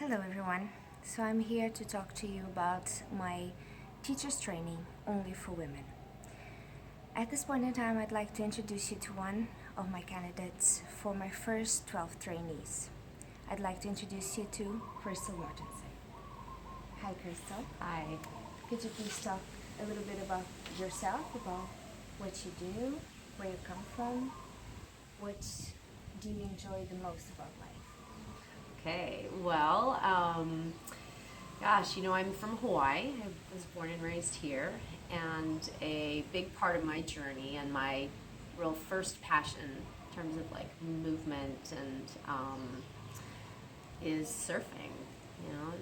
Hello everyone. So I'm here to talk to you about my teachers training only for women. At this point in time, I'd like to introduce you to one of my candidates for my first 12 trainees. I'd like to introduce you to Crystal Martinson. Hi Crystal. Hi. Could you please talk a little bit about yourself, about what you do, where you come from, what do you enjoy the most about life? Okay, well, I'm from Hawaii. I was born and raised here, and a big part of my journey and my real first passion in terms of like movement and is surfing.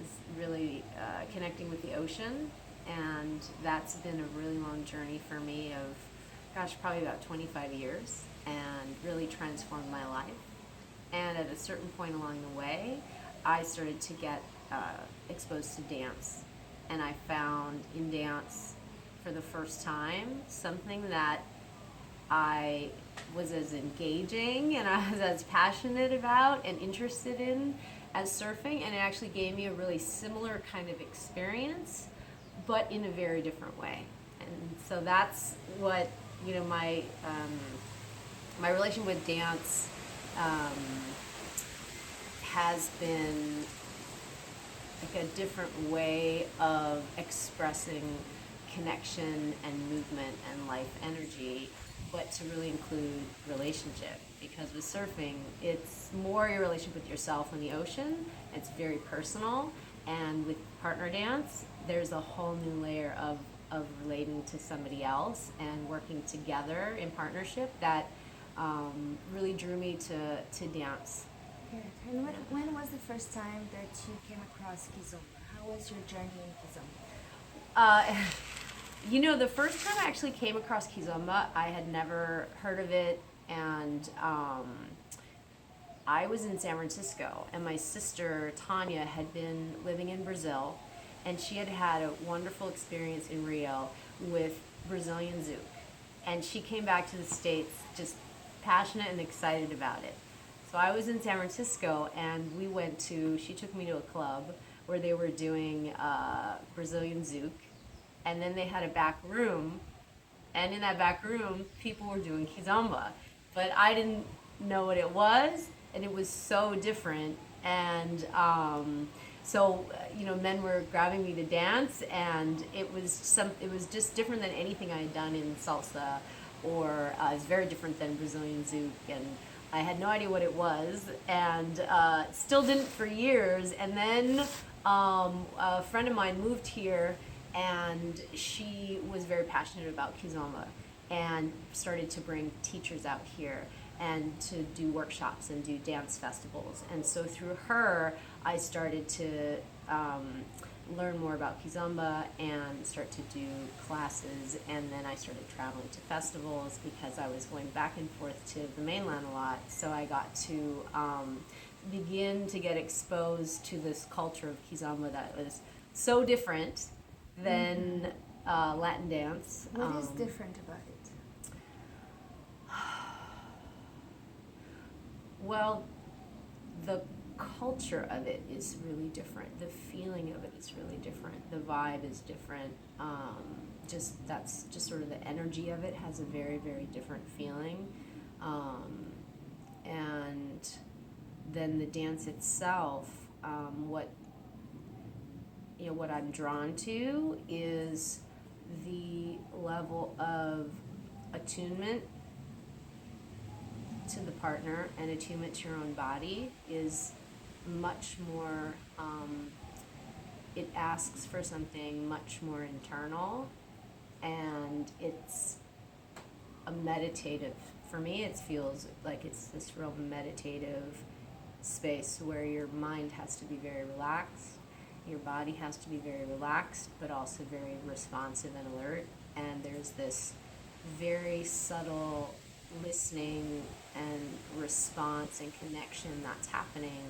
Is really connecting with the ocean, and that's been a really long journey for me of, probably about 25 years, and really transformed my life. And at a certain point along the way, I started to get exposed to dance. And I found in dance, for the first time, something that I was as engaging and I was as passionate about and interested in as surfing. And it actually gave me a really similar kind of experience, but in a very different way. And so that's what, my relation with dance has been like a different way of expressing connection and movement and life energy, but to really include relationship. Because with surfing, it's more your relationship with yourself and the ocean. It's very personal. And with partner dance, there's a whole new layer of relating to somebody else and working together in partnership that really drew me to dance. Good. And when was the first time that you came across Kizomba? How was your journey in Kizomba? The first time I actually came across Kizomba, I had never heard of it, and I was in San Francisco, and my sister Tanya had been living in Brazil, and she had had a wonderful experience in Rio with Brazilian Zouk. And she came back to the States just passionate and excited about it. So I was in San Francisco, and she took me to a club where they were doing Brazilian Zouk, and then they had a back room, and in that back room, people were doing Kizomba. But I didn't know what it was, and it was so different. And men were grabbing me to dance, and it was just different than anything I had done in salsa, or it's very different than Brazilian Zouk, and I had no idea what it was, and still didn't for years. And then a friend of mine moved here, and she was very passionate about Kizomba and started to bring teachers out here and to do workshops and do dance festivals. And so through her, I started to learn more about Kizomba and start to do classes. And then I started traveling to festivals because I was going back and forth to the mainland a lot. So I got to begin to get exposed to this culture of Kizomba that was so different than Latin dance. What is different about it? Well, the culture of it is really different. The feeling of it is really different. The vibe is different. That's just sort of the energy of it has a very, very different feeling. And then the dance itself, what I'm drawn to is the level of attunement to the partner and attunement to your own body is much more, it asks for something much more internal, and it's a meditative, for me it feels like it's this real meditative space where your mind has to be very relaxed, your body has to be very relaxed, but also very responsive and alert, and there's this very subtle listening and response and connection that's happening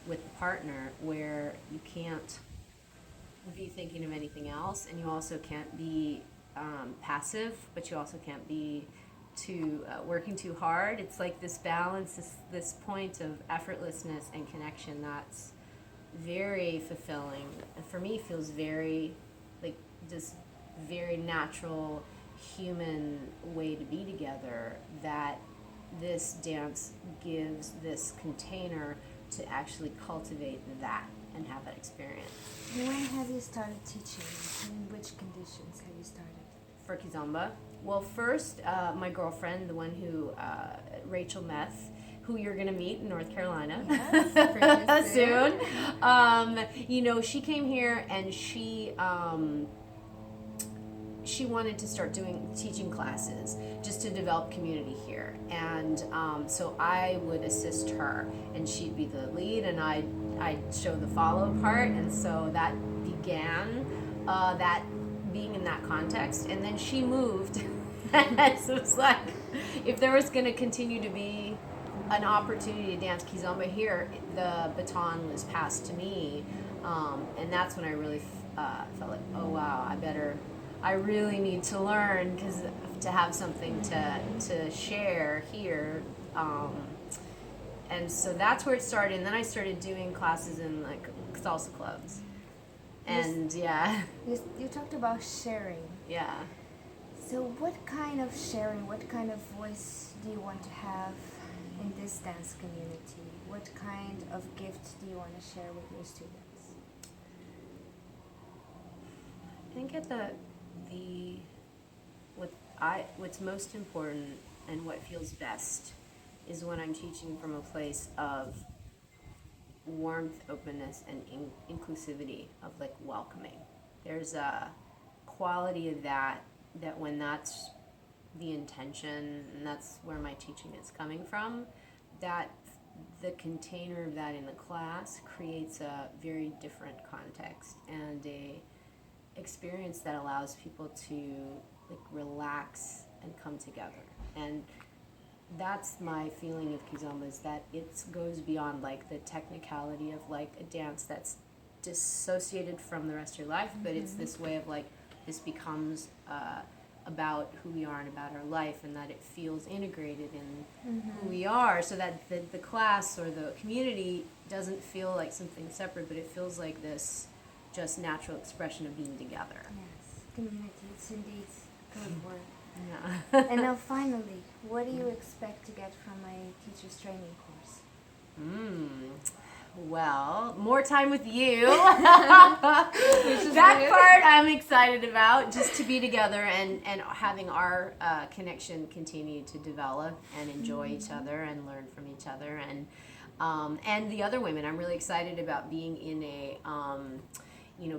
with the partner, where you can't be thinking of anything else, and you also can't be passive, but you also can't be working too hard. It's like this balance, this point of effortlessness and connection that's very fulfilling, and for me feels very like this very natural human way to be together, that this dance gives this container to actually cultivate that and have that experience. When have you started teaching? In which conditions have you started? For Kizomba, well, first, my girlfriend, the one who, Rachel Meth, who you're going to meet in North Carolina Yes, soon. You know, she came here and she wanted to start teaching classes just to develop community here, and so I would assist her, and she'd be the lead, and I'd show the follow part, and so that began that being in that context, and then she moved. So it's like, if there was going to continue to be an opportunity to dance Kizomba here, the baton was passed to me, and that's when I really felt like, oh wow, I really need to learn, because to have something to share here, and so that's where it started. And then I started doing classes in like salsa clubs, and yeah, You talked about sharing. yeah. So what kind of sharing, what kind of voice do you want to have in this dance community? What kind of gift do you want to share with your students? I think at what's most important and what feels best is when I'm teaching from a place of warmth, openness, and inclusivity, of like welcoming. There's a quality of that when that's the intention, and that's where my teaching is coming from, that the container of that in the class creates a very different context and a experience that allows people to like relax and come together. And that's my feeling of Kizomba, is that it goes beyond like the technicality of like a dance that's dissociated from the rest of your life, but it's this way of like, this becomes about who we are and about our life, and that it feels integrated in who we are, so that the class or the community doesn't feel like something separate, but it feels like this just natural expression of being together. Yes, community, it's indeed a good word. Yeah. And now finally, what do you expect to get from my teacher's training course? Well, more time with you. That part I'm excited about, just to be together and having our connection continue to develop and enjoy each other and learn from each other, and the other women. I'm really excited about being in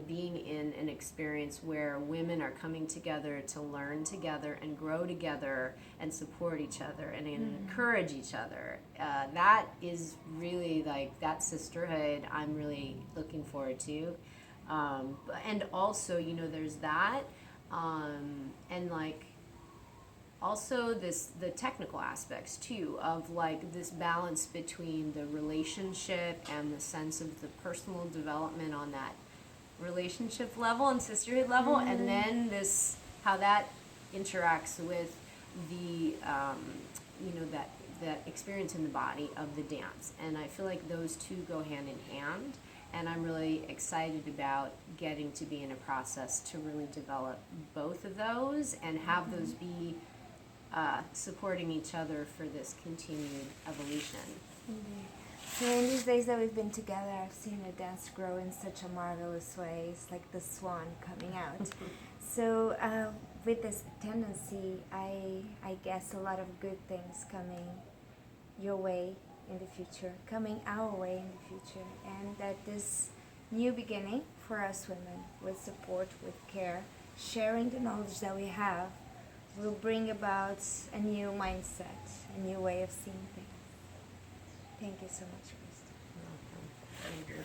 being in an experience where women are coming together to learn together and grow together and support each other and encourage each other. That is really like that sisterhood I'm really looking forward to. And also, there's that, and like also the technical aspects too, of like this balance between the relationship and the sense of the personal development on that relationship level and sisterhood level, and then this, how that interacts with the that experience in the body of the dance. And I feel like those two go hand in hand, and I'm really excited about getting to be in a process to really develop both of those and have those be supporting each other for this continued evolution. Indeed. So in these days that we've been together, I've seen a dance grow in such a marvelous way. It's like the swan coming out. So with this tendency, I guess a lot of good things coming your way in the future, coming our way in the future, and that this new beginning for us women, with support, with care, sharing the knowledge that we have, will bring about a new mindset, a new way of seeing things. Thank you so much, Krista. Thank you.